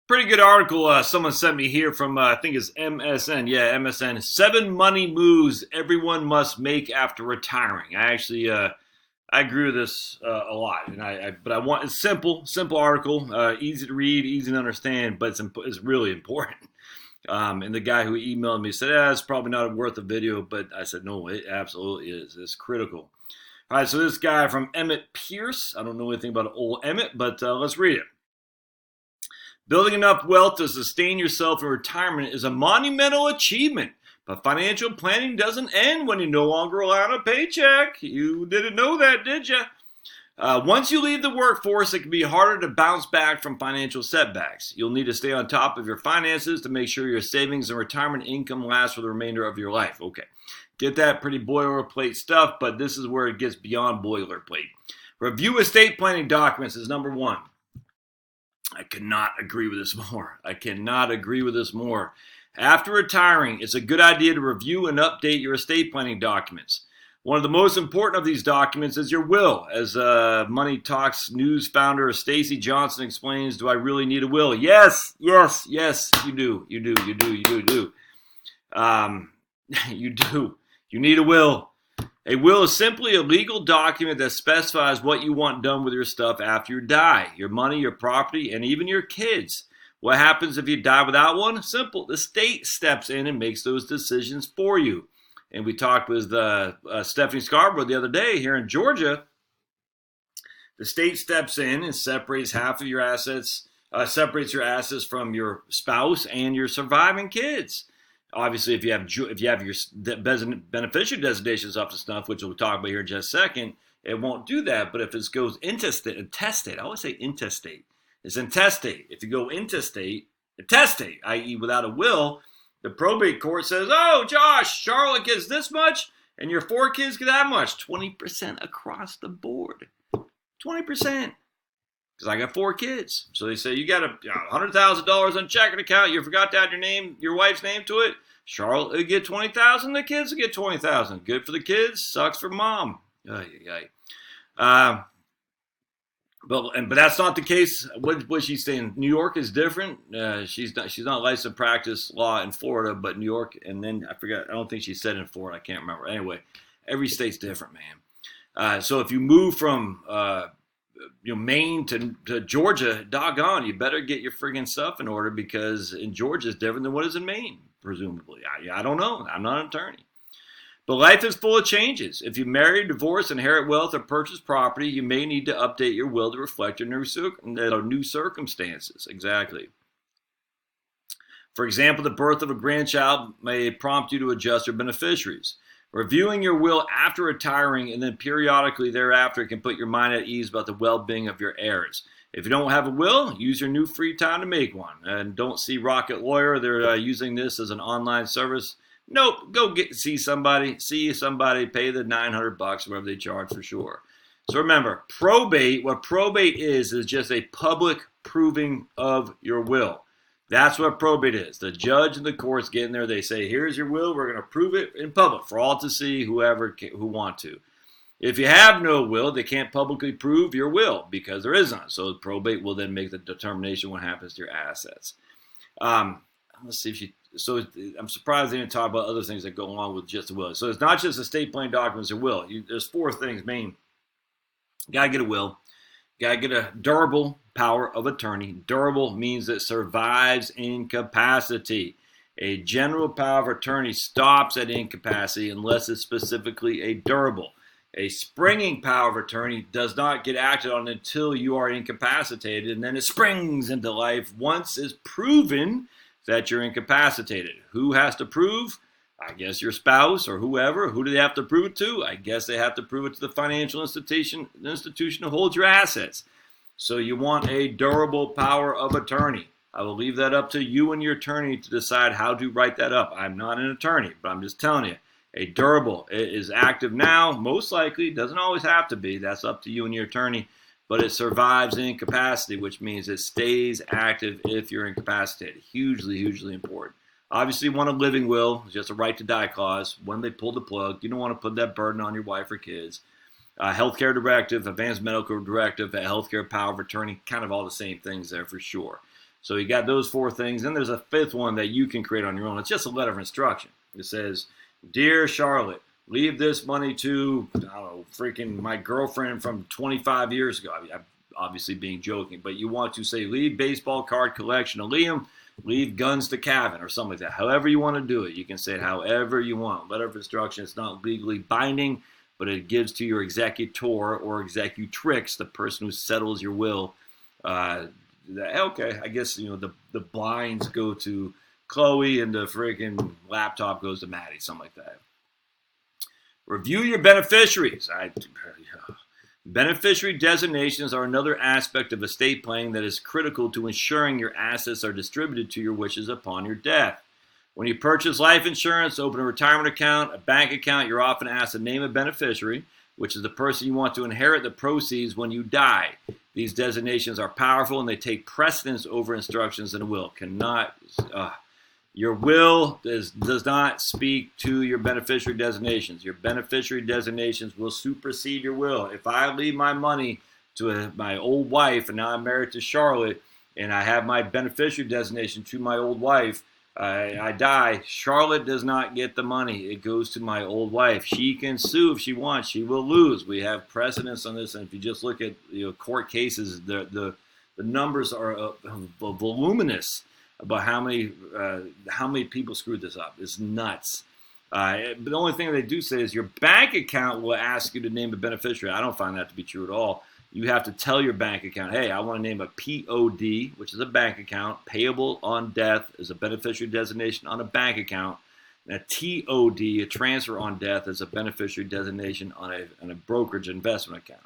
Pretty good article someone sent me here from, I think it's MSN. Yeah, MSN. 7 money moves everyone must make after retiring. I actually, I agree with this a lot. But I want, it's simple article, easy to read, easy to understand, but it's really important. And the guy who emailed me said, it's probably not worth a video, but I said, no, it absolutely is. It's critical. All right, so this guy from Emmett Pierce. I don't know anything about old Emmett, but let's read it. Building enough wealth to sustain yourself in retirement is a monumental achievement, but financial planning doesn't end when you no longer rely on a paycheck. You didn't know that, did you? Once you leave the workforce, it can be harder to bounce back from financial setbacks. You'll need to stay on top of your finances to make sure your savings and retirement income last for the remainder of your life. Okay, get that pretty boilerplate stuff, but this is where it gets beyond boilerplate. Review estate planning documents is number one. I cannot agree with this more. After retiring, it's a good idea to review and update your estate planning documents. One of the most important of these documents is your will. As Money Talks News founder Stacy Johnson explains, do I really need a will? Yes, you do. You do. You need a will. A will is simply a legal document that specifies what you want done with your stuff after you die, your money, your property, and even your kids. What happens if you die without one? Simple. The state steps in and makes those decisions for you. And we talked with Stephanie Scarborough the other day here in Georgia. The state steps in and separates half of your assets, separates your assets from your spouse and your surviving kids. Obviously, if you have your beneficiary designations up to snuff, which we'll talk about here in just a second, it won't do that. But if it goes intestate, I always say intestate. It's intestate. If you go intestate, i.e. without a will, the probate court says, oh, Josh, Charlotte gets this much, and your 4 kids get that much. 20% across the board. 20%. Because I got 4 kids. So they say, you got $100,000 on checking account. You forgot to add your wife's name to it. Charlotte will get $20,000. The kids will get $20,000. Good for the kids. Sucks for mom. But that's not the case. What she's saying, New York is different. She's not licensed to practice law in Florida, but New York, and then I forgot. I don't think she said in Florida. I can't remember. Anyway, every state's different, man. So if you move from Maine to Georgia, doggone, you better get your friggin' stuff in order, because in Georgia is different than what is in Maine, presumably. I don't know. I'm not an attorney. But life is full of changes. If you marry, divorce, inherit wealth, or purchase property, you may need to update your will to reflect your new circumstances. Exactly. For example, the birth of a grandchild may prompt you to adjust your beneficiaries. Reviewing your will after retiring and then periodically thereafter can put your mind at ease about the well-being of your heirs. If you don't have a will, use your new free time to make one. And don't see Rocket Lawyer. They're using this as an online service. Nope, go see somebody, pay the $900, whatever they charge for sure. So remember, what probate is just a public proving of your will. That's what probate is. The judge and the courts get in there, they say, here's your will, we're going to prove it in public for all to see, who want to. If you have no will, they can't publicly prove your will because there is none. So probate will then make the determination what happens to your assets. Let's see if she... So I'm surprised they didn't talk about other things that go along with just a will. So it's not just estate planning documents or will. There's 4 things main. You got to get a will. You got to get a durable power of attorney. Durable means it survives incapacity. A general power of attorney stops at incapacity unless it's specifically a durable. A springing power of attorney does not get acted on until you are incapacitated, and then it springs into life once it's proven that you're incapacitated. Who has to prove? I guess your spouse or whoever. Who do they have to prove it to? I guess they have to prove it to the financial institution that holds your assets. So you want a durable power of attorney. I will leave that up to you and your attorney to decide how to write that up. I'm not an attorney, but I'm just telling you. A durable, it is active now, most likely. Doesn't always have to be. That's up to you and your attorney. But it survives incapacity, which means it stays active if you're incapacitated. Hugely, hugely important. Obviously, you want a living will, just a right to die clause. When they pull the plug, you don't want to put that burden on your wife or kids. Healthcare directive, advanced medical directive, a healthcare power of attorney, kind of all the same things there for sure. So you got those 4 things. Then there's a 5th one that you can create on your own. It's just a letter of instruction. It says, "Dear Charlotte, leave this money to, I don't know, freaking my girlfriend from 25 years ago." I mean, I'm obviously being joking, but you want to say, "Leave baseball card collection to Liam, leave guns to Kevin," or something like that. However you want to do it. You can say it however you want. Letter of instruction. It's not legally binding, but it gives to your executor or executrix, the person who settles your will, okay, I guess, the blinds go to Chloe and the freaking laptop goes to Maddie, something like that. Review your beneficiaries. Beneficiary designations are another aspect of estate planning that is critical to ensuring your assets are distributed to your wishes upon your death. When you purchase life insurance, open a retirement account, a bank account, you're often asked to name a beneficiary, which is the person you want to inherit the proceeds when you die. These designations are powerful and they take precedence over instructions in a will. Your will does not speak to your beneficiary designations. Your beneficiary designations will supersede your will. If I leave my money to my old wife and now I'm married to Charlotte and I have my beneficiary designation to my old wife, I die, Charlotte does not get the money. It goes to my old wife. She can sue if she wants. She will lose. We have precedence on this, and if you just look at court cases, the numbers are voluminous about how many people screwed this up. It's nuts. But the only thing they do say is your bank account will ask you to name a beneficiary. I don't find that to be true at all. You have to tell your bank account, hey, I want to name a POD, which is a bank account. Payable on death is a beneficiary designation on a bank account. And a TOD, a transfer on death, is a beneficiary designation on a brokerage investment account.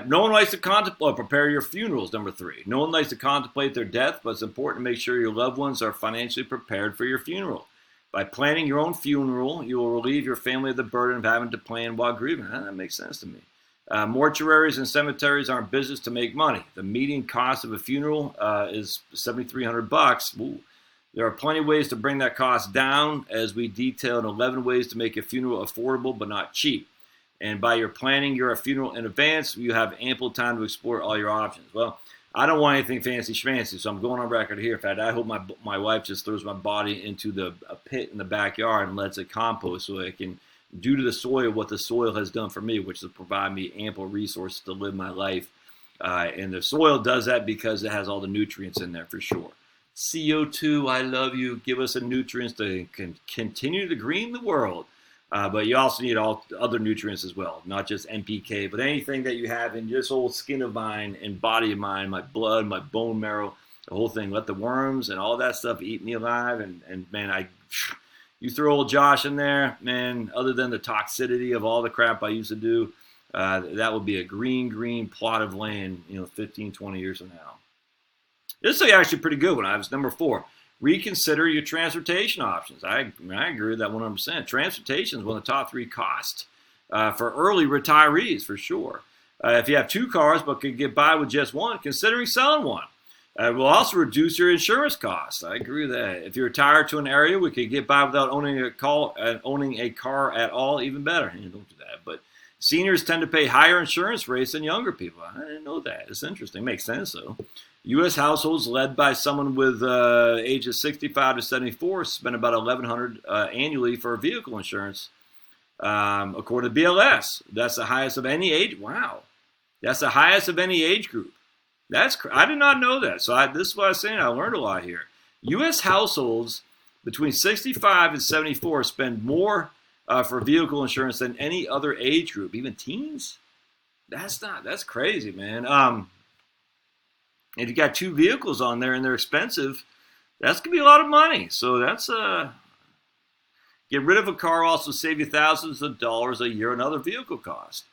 No one likes to prepare your funerals, number 3. No one likes to contemplate their death, but it's important to make sure your loved ones are financially prepared for your funeral. By planning your own funeral, you will relieve your family of the burden of having to plan while grieving. That makes sense to me. Mortuaries and cemeteries aren't business to make money. The median cost of a funeral is $7,300. Ooh. There are plenty of ways to bring that cost down, as we detailed 11 ways to make a funeral affordable but not cheap. And by your planning your funeral in advance, you have ample time to explore all your options. Well, I don't want anything fancy schmancy, so I'm going on record here. In fact, I hope my wife just throws my body into a pit in the backyard and lets it compost so it can do to the soil what the soil has done for me, which is provide me ample resources to live my life. And the soil does that because it has all the nutrients in there for sure. CO2, I love you. Give us the nutrients to continue to green the world. But you also need all other nutrients as well, not just NPK, but anything that you have in this old skin of mine and body of mine, my blood, my bone marrow, the whole thing. Let the worms and all that stuff eat me alive. And man, you throw old Josh in there, man, other than the toxicity of all the crap I used to do, that would be a green plot of land, 15, 20 years from now. This is actually pretty good one. I was number 4. Reconsider your transportation options. I agree with that 100%. Transportation is one of the top 3 costs for early retirees, for sure. If you have 2 cars but could get by with just one, considering selling one. It will also reduce your insurance costs. I agree with that. If you retire to an area we could get by without owning a car at all, even better. Don't do that. But seniors tend to pay higher insurance rates than younger people. I didn't know that. It's interesting. Makes sense, though. U.S. households led by someone with ages 65 to 74 spend about $1,100 annually for vehicle insurance, according to BLS. That's the highest of any age. Wow. That's the highest of any age group. I did not know that. So this is what I was saying. I learned a lot here. U.S. households between 65 and 74 spend more for vehicle insurance than any other age group, even teens. That's crazy, man. If you got 2 vehicles on there and they're expensive, that's going to be a lot of money. So that's get rid of a car also save you thousands of dollars a year on other vehicle costs.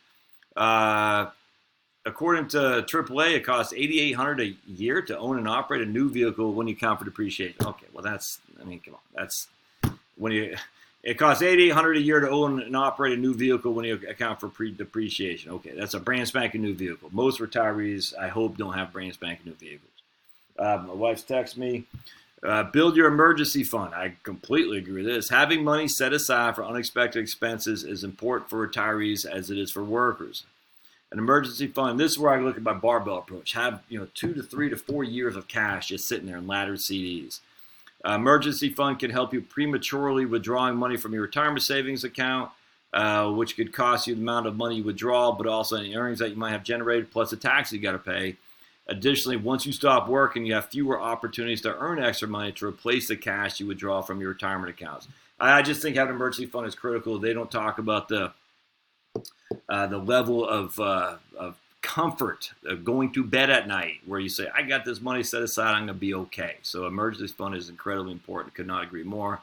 According to AAA, it costs $8,800 a year to own and operate a new vehicle when you count for depreciation. Okay, well come on. That's when it costs $8,800 a year to own and operate a new vehicle when you account for depreciation. Okay, that's a brand spanking new vehicle. Most retirees, I hope, don't have brand spanking new vehicles. My wife's texted me, build your emergency fund. I completely agree with this. Having money set aside for unexpected expenses is important for retirees as it is for workers. An emergency fund, this is where I look at my barbell approach. Have 2 to 3 to 4 years of cash just sitting there in laddered CDs. Emergency fund can help you prematurely withdrawing money from your retirement savings account, which could cost you the amount of money you withdraw, but also any earnings that you might have generated, plus the tax you got to pay. Additionally, once you stop working, you have fewer opportunities to earn extra money to replace the cash you withdraw from your retirement accounts. I just think having an emergency fund is critical. They don't talk about the level of comfort of going to bed at night where you say, I got this money set aside, I'm going to be okay. So emergency fund is incredibly important. Could not agree more.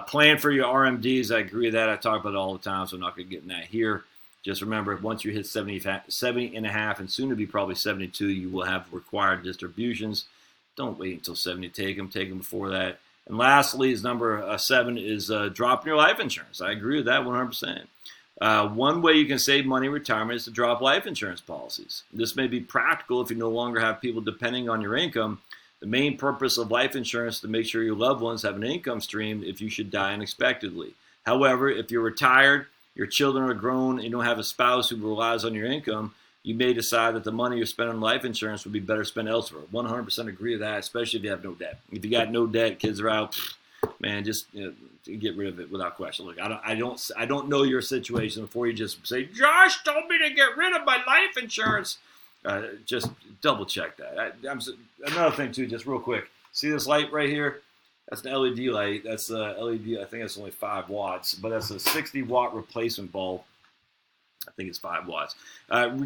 Plan for your RMDs. I agree with that. I talk about it all the time, so I'm not going to get in that here. Just remember, once you hit 70 and a half and soon to be probably 72, you will have required distributions. Don't wait until 70 to take them. Take them before that. And lastly, is number 7 is dropping your life insurance. I agree with that 100%. One way you can save money in retirement is to drop life insurance policies. This may be practical if you no longer have people depending on your income. The main purpose of life insurance is to make sure your loved ones have an income stream if you should die unexpectedly. However, if you're retired, your children are grown, and you don't have a spouse who relies on your income, you may decide that the money you spend on life insurance would be better spent elsewhere. 100% agree with that, especially if you have no debt. If you got no debt, kids are out, man, just get rid of it without question. Look, I don't know your situation before you just say, Josh told me to get rid of my life insurance. Just double check that. Another thing too, just real quick. See this light right here? That's an LED light. That's a LED. I think that's only 5 watts, but that's a 60-watt replacement bulb. I think it's 5 watts.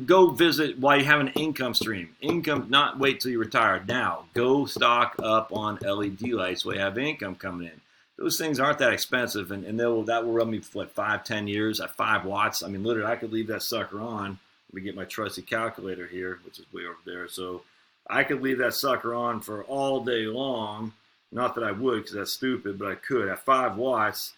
Go visit while you have an income stream. Income, not wait till you retire. Now, go stock up on LED lights while you have income coming in. Those things aren't that expensive, and that will run me for 5-10 years at 5 watts. I mean, literally, I could leave that sucker on. Let me get my trusty calculator here, which is way over there. So I could leave that sucker on for all day long. Not that I would, because that's stupid, but I could. At 5 watts,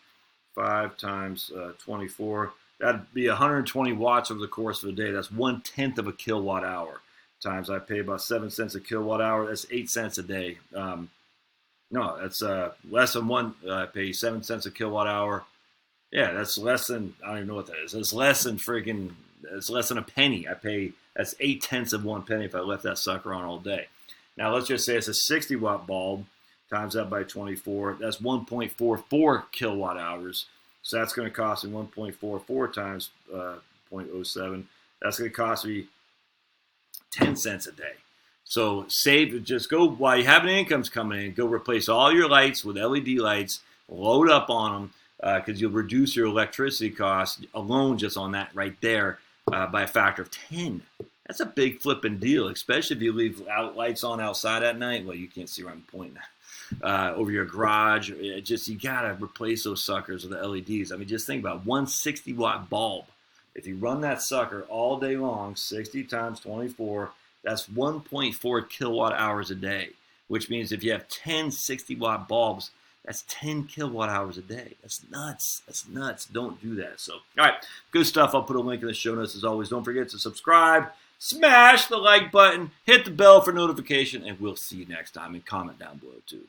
5 times 24, that'd be 120 watts over the course of a day. That's 1/10 of a kilowatt hour. Times I pay about 7 cents a kilowatt hour. That's 8 cents a day. No, that's less than one. I pay 7 cents a kilowatt hour. Yeah, that's less than, I don't even know what that is. It's less than it's less than a penny. That's 8/10 of 1 penny if I left that sucker on all day. Now, let's just say it's a 60-watt bulb. Times that by 24, that's 1.44 kilowatt hours. So that's going to cost me 1.44 times 0.07. That's going to cost me 10 cents a day. So just go, while you have an income's coming in, go replace all your lights with LED lights, load up on them, because you'll reduce your electricity costs alone just on that right there by a factor of 10. That's a big flipping deal, especially if you leave lights on outside at night. Well, you can't see where I'm pointing at. Over your garage. You gotta replace those suckers with the LEDs. I mean, just think about 160-watt bulb. If you run that sucker all day long, 60 times 24, that's 1.4 kilowatt hours a day, which means if you have 10 60-watt bulbs, that's 10 kilowatt hours a day. That's nuts. That's nuts. Don't do that. So, all right, good stuff. I'll put a link in the show notes as always. Don't forget to subscribe, smash the like button, hit the bell for notification, and we'll see you next time, and comment down below too.